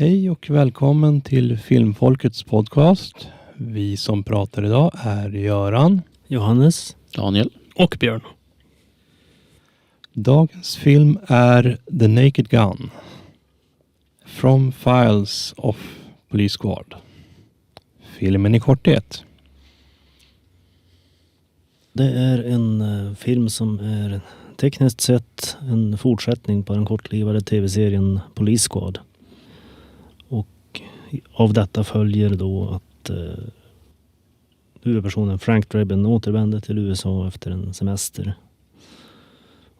Hej och välkommen till Filmfolkets podcast. Vi som pratar idag är Göran, Johannes, Daniel och Björn. Dagens film är The Naked Gun. From Files of Police Squad. Filmen i korthet. Det är en film som är tekniskt sett en fortsättning på den kortlivade tv-serien Police Squad. Och av detta följer då att huvudpersonen Frank Drebin återvänder till USA efter en semester.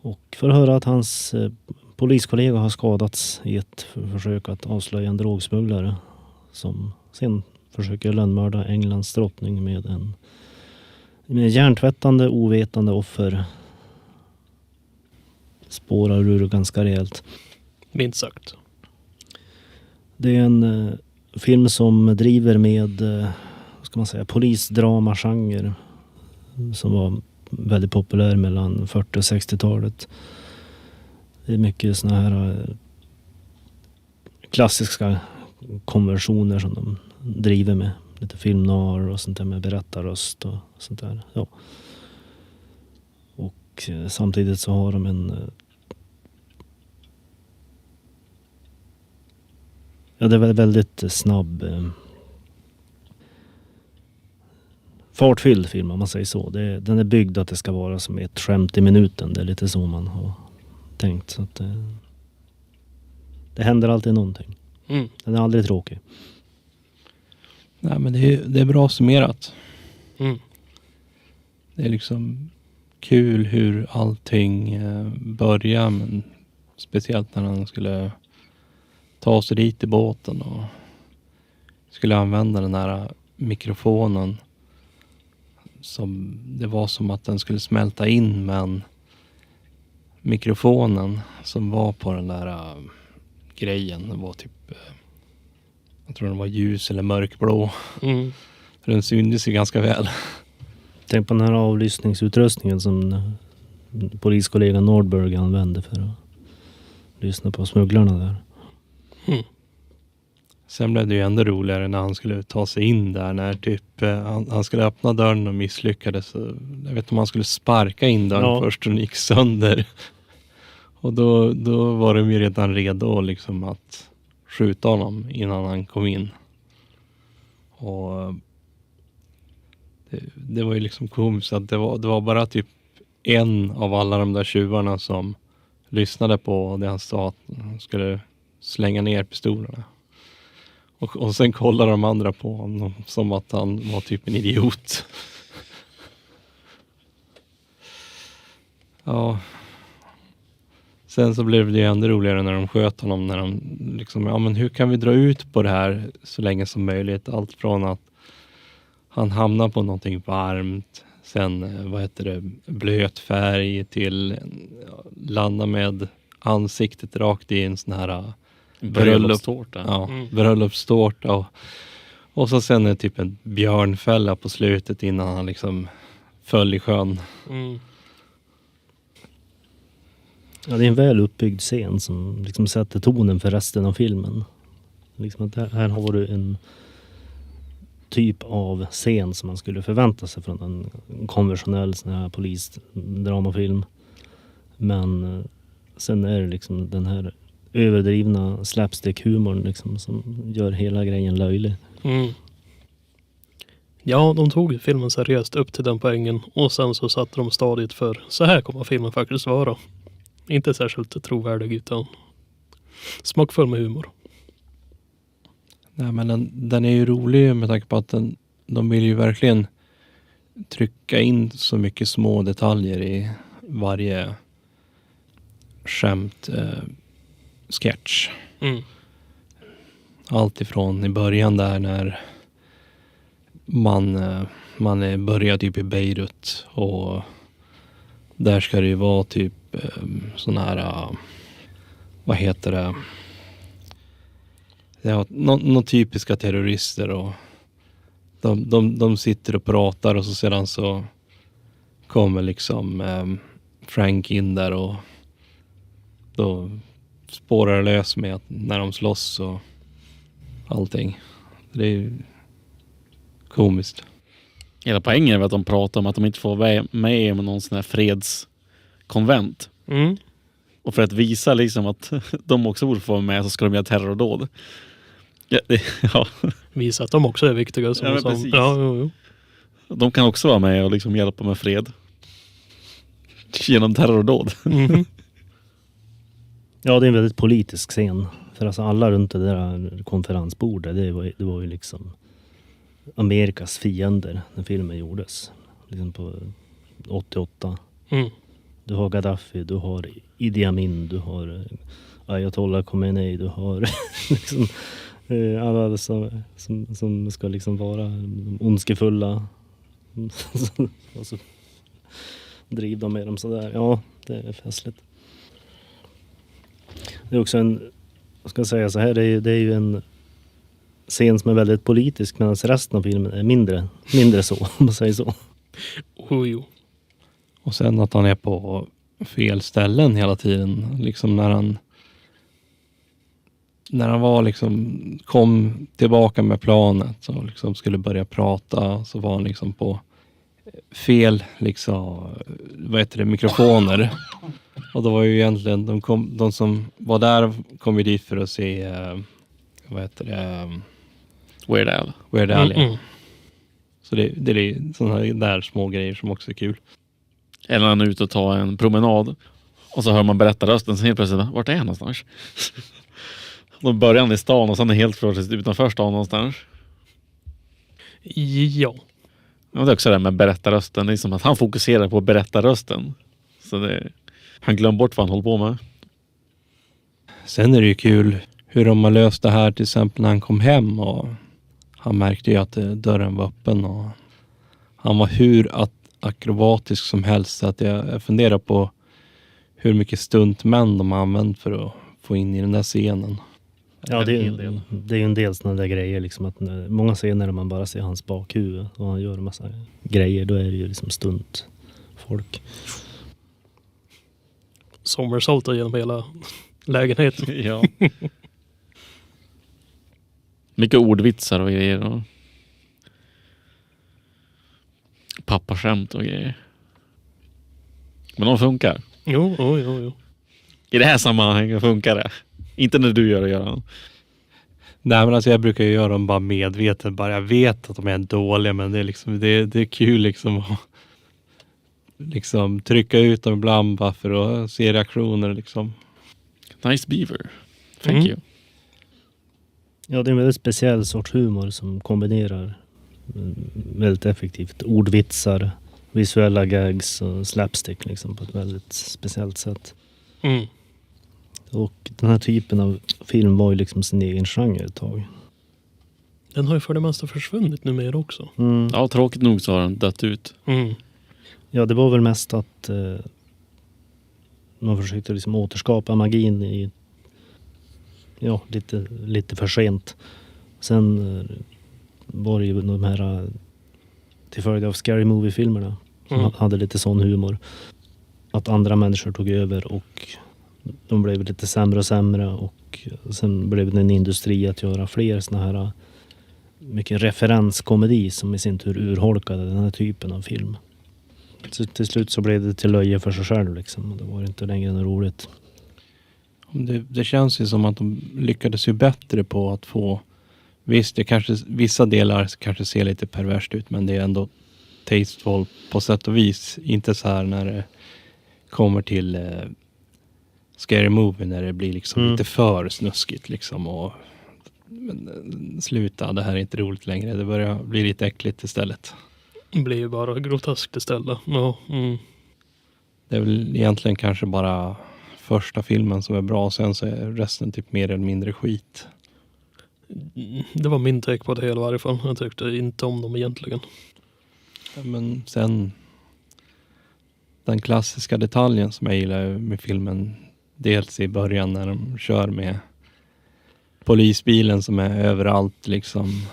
Och för att höra att hans poliskollega har skadats i ett försök att avslöja en drogsmugglare som sen försöker lönnmörda Englands drottning med hjärntvättande, ovetande offer. Spårar ur ganska rejält. Minst sagt. Det är en film som driver med polisdrama-genre som var väldigt populär mellan 40- och 60-talet. Det är mycket såna här klassiska konversioner som de driver med. Lite film noir och sånt där med berättarröst och sånt där. Ja. Och samtidigt så har de en... Ja, det är väldigt snabb... fartfylld film om man säger så. Den är byggd att det ska vara som ett skämt i minuten. Det är lite så man har tänkt. Så att det händer alltid någonting. Mm. Den är aldrig tråkig. Nej, men det är bra summerat. Mm. Det är liksom kul hur allting börjar. Men speciellt när han skulle ta sig dit i båten och skulle använda den här mikrofonen. Det var som att den skulle smälta in, men mikrofonen som var på den där grejen var typ, jag tror den var ljus eller mörkblå. Mm. För den syntes ju ganska väl. Tänk på den här avlyssningsutrustningen som poliskollegan Nordberg använde för att lyssna på smugglarna där. Mm. Sen blev det ju ändå roligare när han skulle ta sig in där. När typ han skulle öppna dörren och misslyckades. Jag vet inte om han skulle sparka in dörren först och den gick sönder. Och då var de ju redan redo liksom att skjuta honom innan han kom in. Och det var ju liksom komiskt att det var bara typ en av alla de där tjuvarna som lyssnade på det han sa att han skulle slänga ner pistolerna. Och sen kollar de andra på honom som att han var typ en idiot. Ja. Sen så blev det ju ändå roligare när de sköt honom. När de liksom, ja men hur kan vi dra ut på det här så länge som möjligt? Allt från att han hamnar på någonting varmt. Sen, blöt färg till landa med ansiktet rakt i en sån här bröllopstårta. Ja, bröllopstårta och så sen är typ en björnfälla på slutet innan han liksom föll i sjön. Mm. Ja, det är en väl uppbyggd scen som liksom sätter tonen för resten av filmen. Liksom att här har du en typ av scen som man skulle förvänta sig från en konventionell sån här polisdramafilm. Men sen är det liksom den här överdrivna slapstick-humorn liksom, som gör hela grejen löjlig. Mm. Ja, de tog filmen seriöst upp till den poängen och sen så satte de stadiet för så här kommer filmen faktiskt vara. Inte särskilt trovärdig utan smakfull med humor. Nej, men den är ju rolig med tanke på att de vill ju verkligen trycka in så mycket små detaljer i varje skämt sketch. Mm. Allt ifrån i början där när man börjar typ i Beirut och där ska det ju vara typ sån här vad heter det? Ja, någon typiska terrorister och de sitter och pratar och så sedan så kommer liksom Frank in där och då spårar det lös med att när de slåss så allting. Det är ju komiskt. Hela poängen är att de pratar om att de inte får vara med om någon sån här fredskonvent. Mm. Och för att visa liksom att de också borde få vara med så ska de göra terrordåd. Ja. Visa att de också är viktiga. Som Ja, men som, precis. ja, jo. De kan också vara med och liksom hjälpa med fred. Genom terrordåd. Mhm. Ja, det är en väldigt politisk scen. För alltså alla runt det där konferensbordet, det var ju liksom Amerikas fiender när filmen gjordes. Liksom på 88. Mm. Du har Gaddafi, du har Idi Amin, du har Ayatollah Khomeini, du har liksom, alla som ska liksom vara ondskefulla. Och så driver de med dem sådär. Ja, det är festligt. Det är också jag ska säga så här, det är ju en scen som är väldigt politisk medan resten av filmen är mindre så, om man säger så. Jo. Och sen att han är på fel ställen hela tiden. Liksom när han var liksom, kom tillbaka med planet och liksom skulle börja prata, så var han liksom på fel liksom, mikrofoner. Och då var ju egentligen de som var där kom ju dit för att se Weird Al. Weird Al. Mm. Så det är sådana där små grejer som också är kul. Eller när han är ute och tar en promenad. Och så hör man berättarrösten. Så helt plötsligt, vart är han någonstans? Då börjar han i stan och sen är helt plötsligt utanför stan någonstans. Ja. Och det är också det med berättarrösten. Det är som att han fokuserar på berättarrösten. Så han glömmer bort vad han håller på med. Sen är det ju kul hur de har löst det här, till exempel när han kom hem och han märkte ju att dörren var öppen och han var hur akrobatisk som helst, så att jag funderar på hur mycket stuntmän de har använt för att få in i den där scenen. Ja, det är ju en del sådana där grejer liksom, att många scener där man bara ser hans bakhuvud och han gör en massa grejer, då är det ju liksom stunt folk. Somersaultar genom hela lägenheten. Ja. Mycket ordvitsar och grejer. Och pappaskämt och grejer. Men de funkar. Jo. I det här sammanhanget funkar det. Inte när du gör det, Göran. Nej, men alltså jag brukar ju göra dem bara medvetet. Bara jag vet att de är dåliga, men det är liksom det är kul liksom att liksom trycka ut dem ibland bara för att se reaktioner liksom. Nice beaver. Thank you. Ja, det är en väldigt speciell sorts humor som kombinerar väldigt effektivt ordvitsar, visuella gags och slapstick liksom, på ett väldigt speciellt sätt. Mm. Och den här typen av film var ju liksom sin egen genre ett tag. Den har ju för det mesta försvunnit numera också. Mm. Ja, tråkigt nog så har den dött ut. Mm. Ja, det var väl mest att man försökte liksom återskapa magin i lite för sent. Sen var det ju de här till följd av Scary Movie-filmerna som hade lite sån humor. Att andra människor tog över och de blev lite sämre och sämre, och sen blev det en industri att göra fler såna här mycket referenskomedi som i sin tur urholkade den här typen av film. Så till slut så blev det till löje för sig själv liksom, och det var inte längre något roligt. Det känns ju som att de lyckades ju bättre på att få, visst det kanske vissa delar kanske ser lite perverst ut, men det är ändå tasteful på sätt och vis. Inte så här när det kommer till Scary Movie, när det blir liksom lite för snuskigt liksom, och men, sluta, det här är inte roligt längre, det börjar bli lite äckligt istället. Det blir ju bara groteskt istället. Ja. Mm. Det är väl egentligen kanske bara första filmen som är bra, sen så är resten typ mer eller mindre skit. Det var min take på det hela i varje fall. Jag tyckte inte om dem egentligen. Ja, men sen den klassiska detaljen som jag gillar med filmen, dels i början när de kör med polisbilen som är överallt liksom,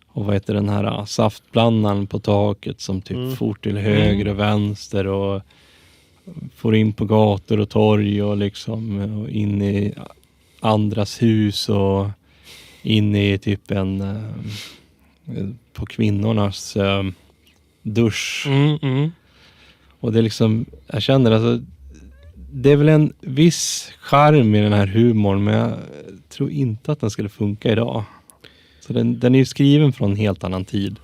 och vad heter den här saftblandaren på taket som typ for till höger och vänster och får in på gator och torg och liksom och in i andras hus och in i typ på kvinnornas dusch. Och det är liksom, jag känner alltså, det är väl en viss charm i den här humorn, men jag tror inte att den skulle funka idag. Så den är ju skriven från en helt annan tid.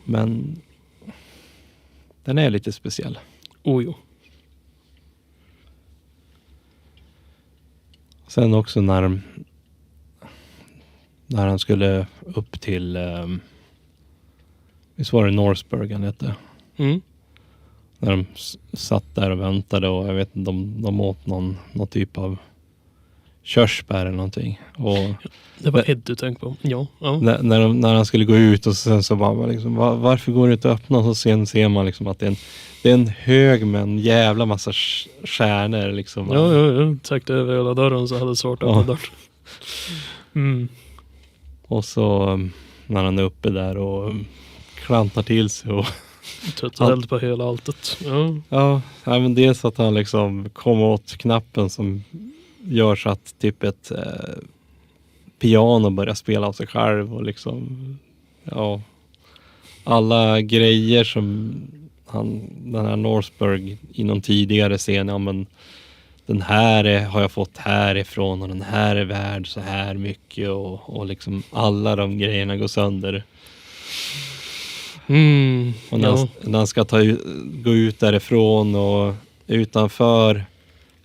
Men den är lite speciell. Jo. Sen också när han skulle upp till visst var det Norseburg han hette. När de satt där och väntade och jag vet inte om de åt någon typ av körsbär eller någonting. Och det var Ed du tänkte på. Ja. När han skulle gå ut och sen så bara liksom, varför går det inte att öppna? Och sen ser man liksom att det är en hög med en jävla massa stjärnor liksom. Ja. Täckte över hela dörren så hade det svårt att öppna dörren. Och så när han är uppe där och klantar till sig och trött eld på hela alltet. Ja, men dels att han liksom kom åt knappen som gör så att typ ett piano börjar spela av sig själv och liksom alla grejer som den här Norseburg i någon tidigare scen, men den här har jag fått härifrån och den här är värd så här mycket och liksom alla de grejerna går sönder. Och när han ska gå ut därifrån och utanför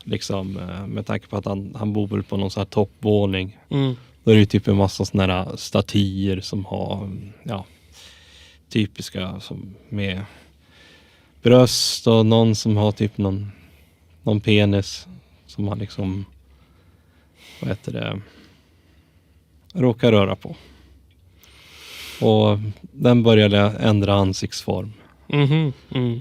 liksom, med tanke på att han bor väl på någon sån här toppvåning. Då är det ju typ en massa såna här statyer som har typiska som med bröst och någon som har typ någon penis som han liksom råkar röra på. Och den började ändra ansiktsform.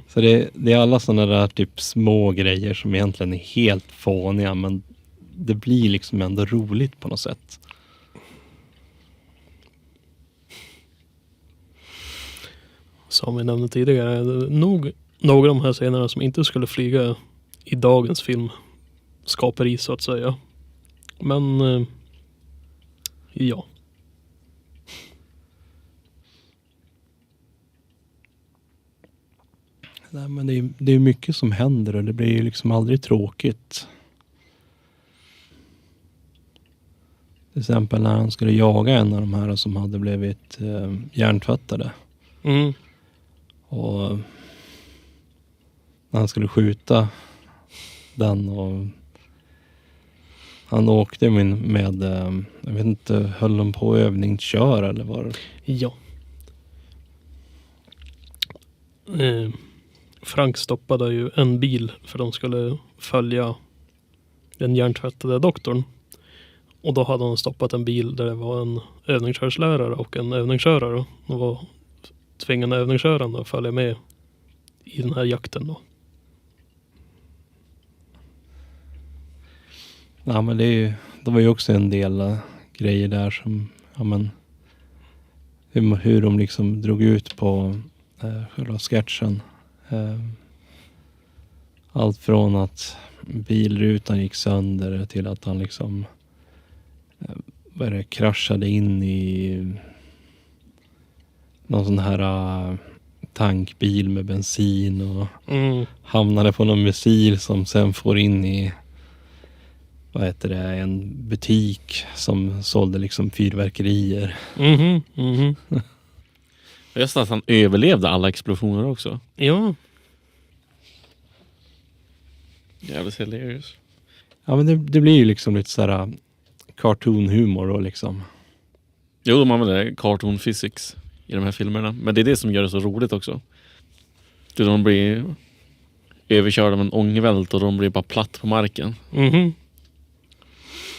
Så det är alla sådana där typ små grejer som egentligen är helt fåniga, men det blir liksom ändå roligt på något sätt. Som vi nämnde tidigare, nog några av de här scenerna som inte skulle flyga i dagens film skaperi så att säga. Men ja. Nej, men det är mycket som händer och det blir ju liksom aldrig tråkigt. Till exempel när han skulle jaga en av de här som hade blivit hjärntvättade. Och när han skulle skjuta den och han åkte med jag vet inte, höll de på övningskör eller vad det? Ja. Frank stoppade ju en bil för de skulle följa den hjärntvättade doktorn. Och då hade han stoppat en bil där det var en övningskörslärare och en övningskörare. Och var tvingande övningskörande att följa med i den här jakten då. Ja, men det var ju också en del grejer där som, hur de liksom drog ut på själva sketchen. Allt från att bilrutan gick sönder till att han liksom kraschade in i någon sån här tankbil med bensin och hamnade på någon missil som sen får in i en butik som sålde liksom fyrverkerier. Just att han överlevde alla explosioner också. Ja. Jävligt hilarious. Ja, men det blir ju liksom lite sådär cartoon-humor och liksom. Jo, de använder det, cartoon physics i de här filmerna. Men det är det som gör det så roligt också. De blir överkörda av en ångvält och de blir bara platt på marken.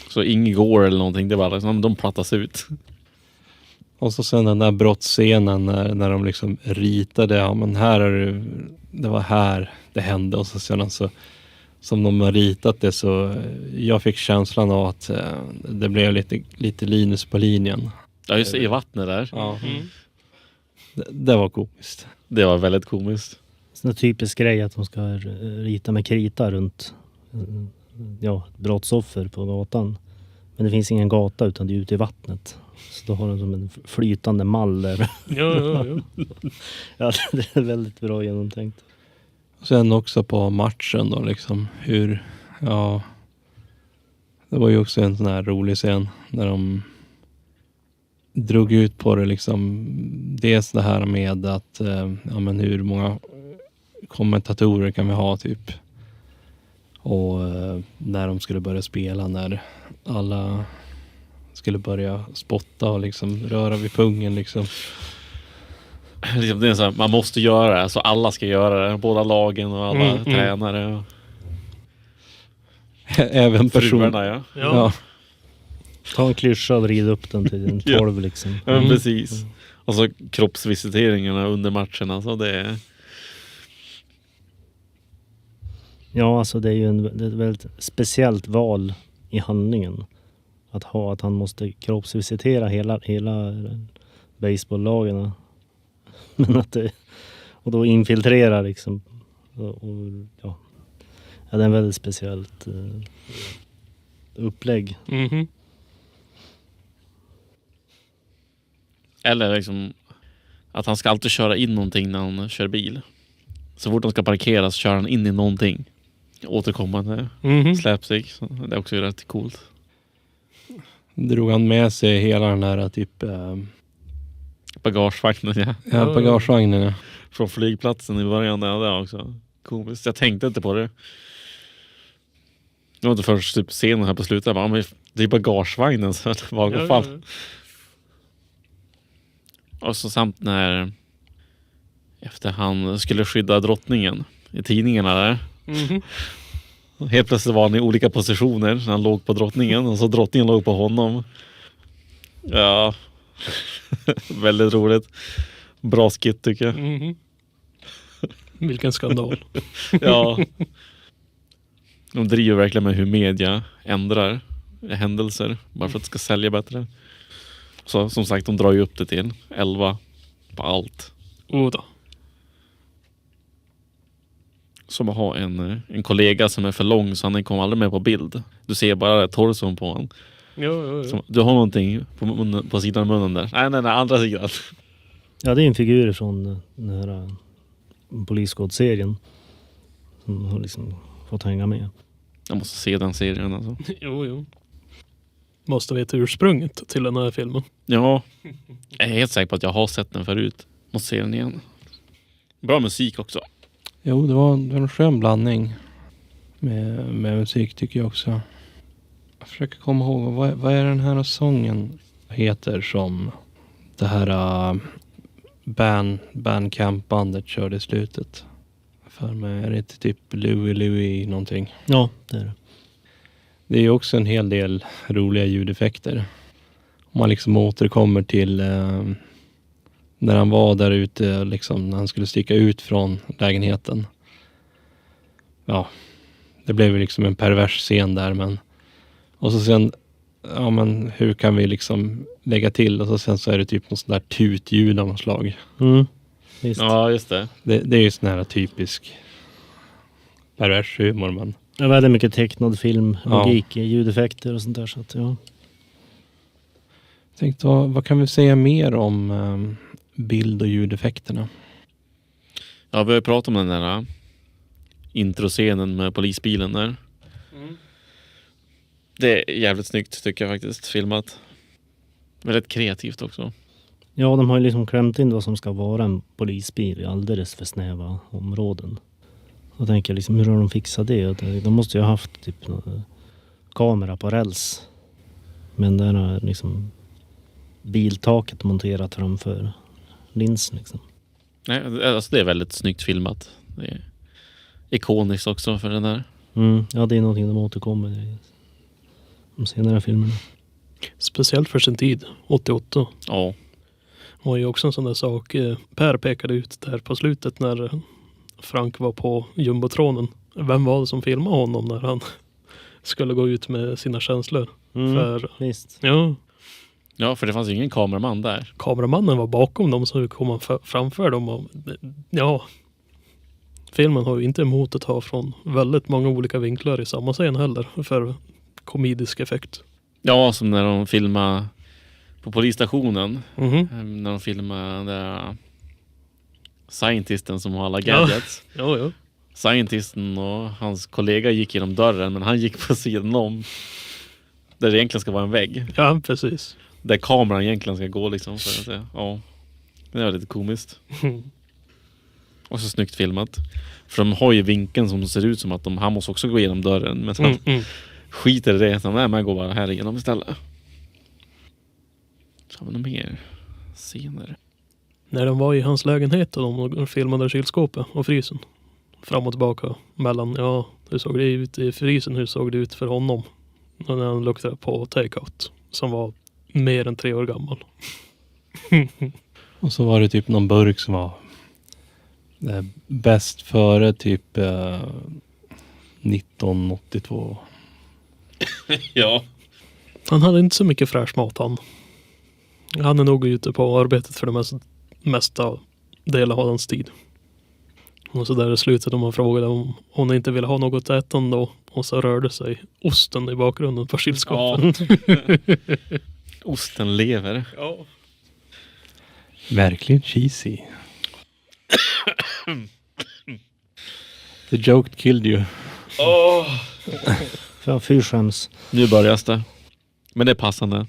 Så inget går eller någonting, det var liksom, de plattas ut. Och så sen den där brottsscenen när de liksom ritade, men här är det var här det hände, och så sedan så som de har ritat det, så jag fick känslan av att det blev lite Linus på linjen. Ja, just i vattnet där. Ja. Det var komiskt. Det var väldigt komiskt. En typisk grej att de ska rita med krita runt brottsoffer på gatan. Men det finns ingen gata utan det är ute i vattnet. Så då har de som en flytande mall där. Ja. Ja, det är väldigt bra genomtänkt. Och sen också på matchen då liksom hur, ja, det var ju också en sån här rolig scen när de drog ut på det liksom, dels det här med att ja men hur många kommentatorer kan vi ha typ, och när de skulle börja spela, när alla skulle börja spotta och liksom röra vid pungen liksom. Det är så här, man måste göra det, så alla ska göra det, båda lagen och alla tränare och Även personer. fruarna, Ja. Ta en klyscha och vrida upp den till en 12 liksom. Ja, men precis. Och så kroppsvisiteringarna under matcherna, så det är... Ja, alltså det är ju det är ett väldigt speciellt val i handlingen. Att han måste kroppsvisitera hela baseballlagen. Men att det, och då infiltrera liksom. Ja, det är en väldigt speciellt upplägg. Mhm. Eller liksom att han ska alltid köra in någonting när han kör bil. Så fort han ska parkeras kör han in i någonting. Återkommande släpsig. Så det är också rätt coolt. Drog han med sig hela den här typ Bagagevagnen, bagagevagnen, ja. från flygplatsen i början. Det är också komiskt. Jag tänkte inte på det. Det var inte först typ scenen här på slutet. Jag bara, men det är bagagevagnen, så det var i alla fall. Och så samt när efter han skulle skydda drottningen i tidningarna där. Helt plötsligt var han i olika positioner. Han låg på drottningen och så drottningen låg på honom. Ja. Väldigt roligt. Bra skit tycker jag. Vilken skandal. Ja. De driver verkligen med hur media ändrar händelser bara för att det ska sälja bättre. Så som sagt, de drar ju upp det till 11 på allt. Då. Som att ha en kollega som är för lång så han kommer aldrig med på bild. Du ser bara torson på honom. Ja. Som, du har någonting på sidan av munnen där. Nej, andra sidan. Ja, det är en figur från den här Police-serien som har liksom fått hänga med. Jag måste se den serien alltså. Jo. Måste veta ursprunget till den här filmen. Ja, jag är helt säker på att jag har sett den förut. Måste se den igen. Bra musik också. Jo, det var en skön blandning med musik tycker jag också. Jag försöker komma ihåg, vad är den här sången heter som det här Bandcamp-bandet körde i slutet. För mig är det inte typ Louie någonting. Ja, det är det. Det är ju också en hel del roliga ljudeffekter. Om man liksom återkommer till när han var där ute, liksom, när han skulle sticka ut från lägenheten. Ja, det blev ju liksom en pervers scen där, men och så sen, ja men hur kan vi liksom lägga till, och så sen så är det typ något sånt där tutljud av något slag. Visst. Ja, just det. Det är ju sån här typisk pervers humor, men Det är väldigt mycket tecknad film, logik, ljudeffekter och sånt där. Så att, ja. Tänkte, vad kan vi säga mer om bild- och ljudeffekterna? Ja, vi har ju pratat om den där introscenen med polisbilen där. Det är jävligt snyggt tycker jag faktiskt, filmat. Väldigt kreativt också. Ja, de har ju liksom klämt in vad som ska vara en polisbil i alldeles för snäva områden. Jag tänker liksom, hur har de fixat det? De måste ju ha haft typ kamera på räls. Men den har liksom biltaket monterat framför linsen liksom. Nej, alltså det är väldigt snyggt filmat. Det är ikoniskt också för den där. Ja, det är någonting de återkommer i de senare filmerna. Speciellt för sin tid, 88. Ja. Och ju också en sån där sak Per pekade ut där på slutet när Frank var på jumbotronen. Vem var det som filmade honom när han skulle gå ut med sina känslor? För, visst. Ja, för det fanns ju ingen kameraman där. Kameramannen var bakom dem, så kom han framför dem. Och, ja, filmen har ju inte emot att ha från väldigt många olika vinklar i samma scen heller för komedisk effekt. Ja, som när de filmar på polisstationen. Mhm. När de filmar den där scientisten som har alla gadgets. Ja. Scientisten och hans kollega gick genom dörren, men han gick på sidan om. Där det egentligen ska vara en vägg. Ja, precis. Där kameran egentligen ska gå liksom. För att säga. Ja, det var lite komiskt. Och så snyggt filmat. För de har ju vinkeln som ser ut som att han måste också gå igenom dörren. Men han skiter i det. Så man går bara här igenom istället. Så har vi något mer senare. När de var i hans lägenhet och de filmade kylskåpet och frysen. Fram och tillbaka mellan, hur såg det ut i frysen, hur såg det ut för honom. Och när han luktade på takeout som var mer än 3 år gammal. Och så var det typ någon burk som var bäst före typ 1982. Ja. Han hade inte så mycket fräsch mat han. Han är nog ute på arbetet för det mesta delen av hans tid. Och så där i slutet om man frågade om hon inte ville ha något ätande då. Och så rörde sig osten i bakgrunden på kylskåpet. Ja. Osten lever. Ja. Verkligen cheesy. The joke killed you. Fy skäms. Nu börjar det. Men det är passande.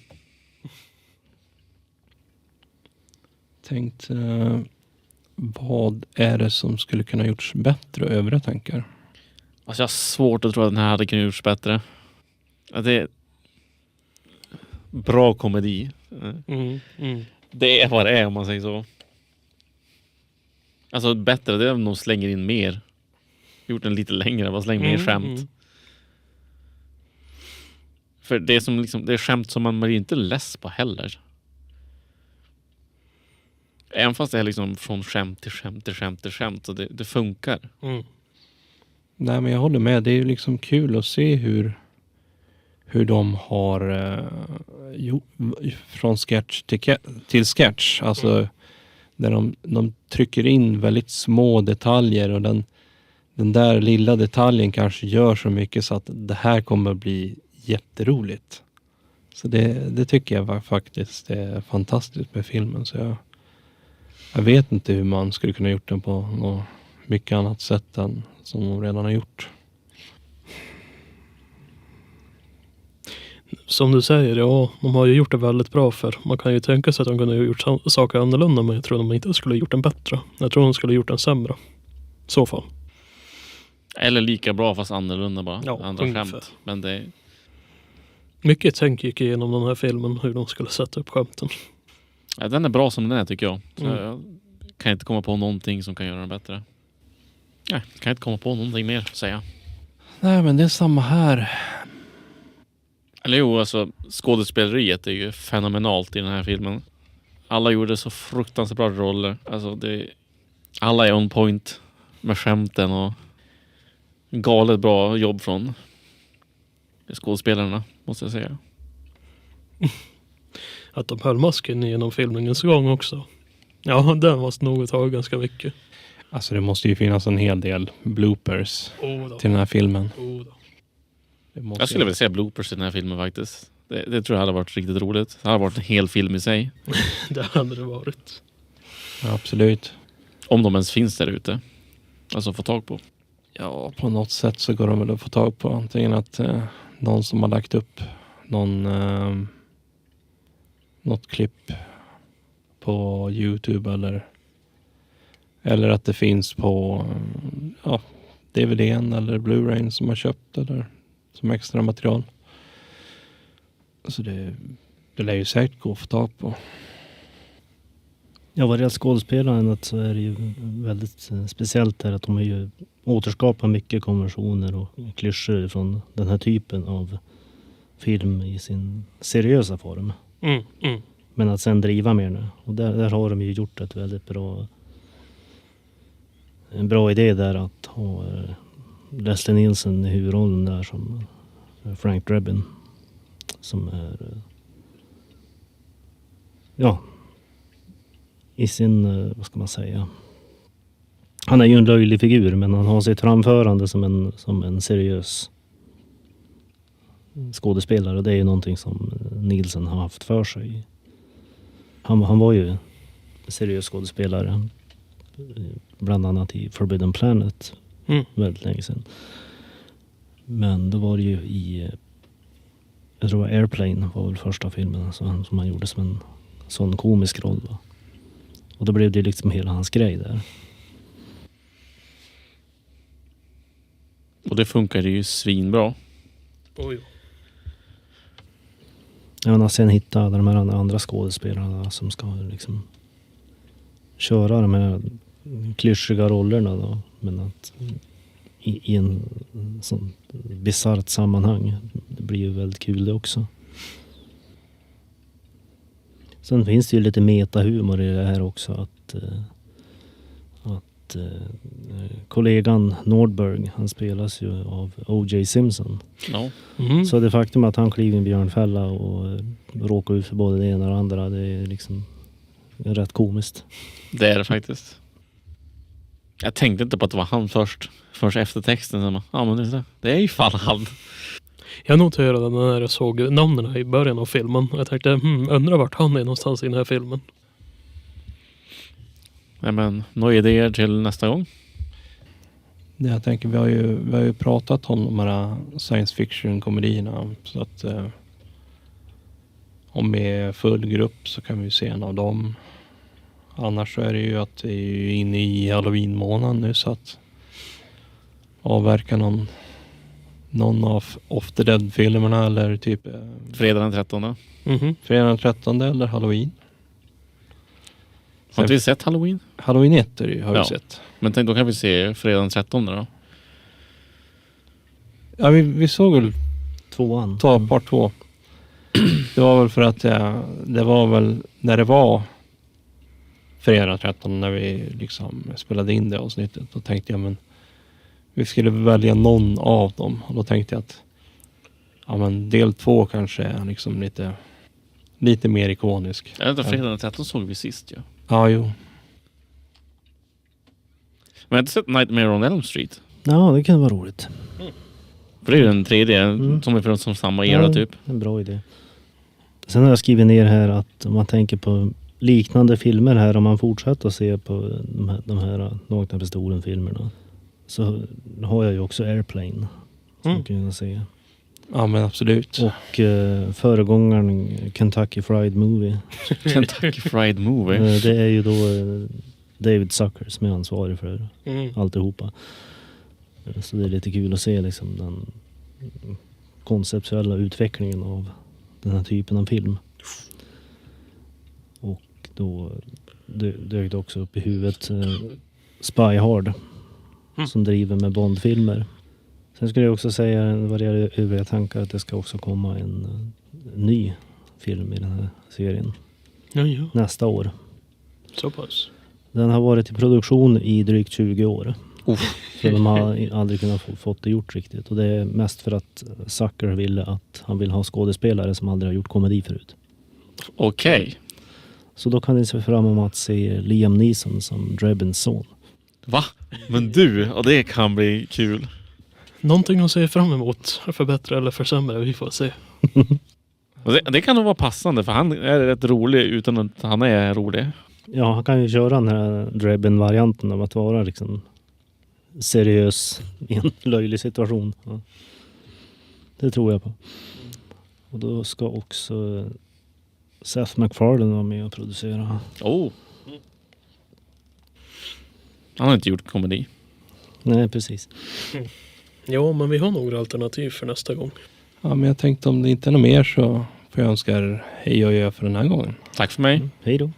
Tänkte, vad är det som skulle kunna gjorts bättre och övriga tankar? Alltså jag har svårt att tro att den här hade kunnat gjorts bättre. Att det är bra komedi. Det är vad det är om man säger så. Alltså bättre det är om de slänger in mer. Gjort den lite längre, bara slänger mer skämt. För det är som liksom, det är skämt som man blir inte less på heller. Även fast det är liksom från skämt till skämt till skämt till skämt, så det funkar. Nej, men jag håller med. Det är ju liksom kul att se hur de har från sketch till sketch. Alltså där de trycker in väldigt små detaljer och den där lilla detaljen kanske gör så mycket så att det här kommer att bli jätteroligt. Så det tycker jag faktiskt är fantastiskt med filmen. Så jag vet inte hur man skulle kunna gjort den på något mycket annat sätt än som de redan har gjort. Som du säger, de har ju gjort det väldigt bra för. Man kan ju tänka sig att de kunde ha gjort saker annorlunda, men jag tror de inte skulle ha gjort den bättre. Jag tror de skulle ha gjort den sämre. I så fall. Eller lika bra fast annorlunda bara. Ja, andra ungefär. skämt. Men det Mycket tänk gick igenom den här filmen hur de skulle sätta upp skämten. ja, den är bra som den är tycker jag. Så jag kan inte komma på någonting som kan göra den bättre. Nej, kan inte komma på någonting mer att säga. Nej, men det är samma här. Eller jo, alltså skådespeleriet är ju fenomenalt i den här filmen. Alla gjorde så fruktansvärt bra roller. Alltså alla är on point med skämten och galet bra jobb från skådespelarna, måste jag säga. Att de höll masken genom filmningens gång också. Ja, den måste nog ta ganska mycket. Alltså det måste ju finnas en hel del bloopers Då. till den här filmen. Då. Det måste Jag skulle vilja säga bloopers i den här filmen faktiskt. Det tror jag hade varit riktigt roligt. Det hade varit en hel film i sig. Det hade det varit. Ja, absolut. Om de ens finns där ute. Alltså få tag på. Ja, på något sätt så går de väl att få tag på. Antingen att någon som har lagt upp något klipp på YouTube eller att det finns på DVD:n eller Blu-ray som har köpt eller som extra material. Så det lär ju säkert gå att få tag på. Ja, vad det är skådespelaren så är det ju väldigt speciellt där att de har ju återskapat mycket konventioner och klyschor från den här typen av film i sin seriösa form. Men att sen driva med det. Och där har de ju gjort ett väldigt en bra idé där att ha Leslie Nielsen i huvudrollen där som Frank Drebin. Som är i sin, vad ska man säga, han är ju en löjlig figur men han har sitt framförande som en seriös skådespelare. Och det är ju någonting som Nielsen har haft för sig. Han var ju seriös skådespelare. Bland annat i Forbidden Planet. Väldigt länge sedan. Men då var det ju jag tror Airplane var väl första filmen som han gjorde som en sån komisk roll. Va? Och då blev det liksom hela hans grej där. Och det funkar ju svinbra. Oj. Ja, men sen hitta de här andra skådespelarna som ska liksom köra de här klyschiga rollerna då. Men att i en sån bisarrt sammanhang. Det blir ju väldigt kul det också. Sen finns det ju lite metahumor i det här också. Att kollegan Nordberg, han spelas ju av O.J. Simpson. Ja. Så det faktum att han kliver i en björnfälla och råkar ut för både det ena och det andra, det är liksom rätt komiskt. Det är det faktiskt. Jag tänkte inte på att det var han först efter texten. Ja, men det är ju fan han. Jag noterade när jag såg namnen i början av filmen. Jag tänkte, undrar vart han är någonstans i den här filmen. Nej, men några idéer till nästa gång? Jag tänker, vi har ju pratat om de här science fiction-komedierna. Så att om vi är full grupp så kan vi se en av dem. Annars så är det ju att det är inne i Halloween-månaden nu, så att avverka någon av Off the Dead-filmerna eller typ fredag den 13. Fredag den 13 eller Halloween. Har inte vi sett Halloween? Halloween 1 är det ju, har vi sett. Men tänk, då kan vi se fredag den 13 då. Ja, vi såg väl part 2. Det var väl för att det var väl när det var fredag 13 när vi liksom spelade in det avsnittet. Då tänkte jag, men vi skulle välja någon av dem. Och då tänkte jag att ja, men del 2 kanske är liksom lite mer ikonisk. Jag vet inte, fredag den 13 såg vi sist, ja. Ja, jo. Men jag har inte sett Nightmare on Elm Street. Ja, det kan vara roligt. För det är ju den tredje som är från samma era typ. En bra idé. Sen har jag skrivit ner här att om man tänker på liknande filmer här, om man fortsätter att se på de här Nakna Pistolen-filmerna, så har jag ju också Airplane som kan jag säga. Ja, men absolut. Och föregångaren Kentucky Fried Movie. Kentucky Fried Movie. Det är ju då David Zucker som är ansvarig för alltihopa. Så det är lite kul att se liksom den konceptuella utvecklingen av den här typen av film. Och då dök det också upp i huvudet Spy Hard som driver med Bond-filmer. Sen skulle jag också säga vad det gäller övriga tankar att det ska också komma en ny film i den här serien. Ja. Nästa år. Så pass. Den har varit i produktion i drygt 20 år. Så de har aldrig kunnat fått det gjort riktigt. Och det är mest för att Zucker ville att han vill ha skådespelare som aldrig har gjort komedi förut. Okej. Så då kan ni se fram emot att se Liam Neeson som Drebins son. Va? Men du, och det kan bli kul. Någonting att se fram emot. Förbättra eller försämra, vi får se. Det kan nog vara passande, för han är rätt rolig utan att han är rolig. Ja, han kan ju köra den här Drebin-varianten av att vara liksom seriös i en löjlig situation. Ja. Det tror jag på. Och då ska också Seth MacFarlane vara med och producera. Han har inte gjort komedi. Nej, precis. Ja, men vi har några alternativ för nästa gång. Ja, men jag tänkte om det inte är något mer så får jag önska er hej och gör för den här gången. Tack för mig. Hej då.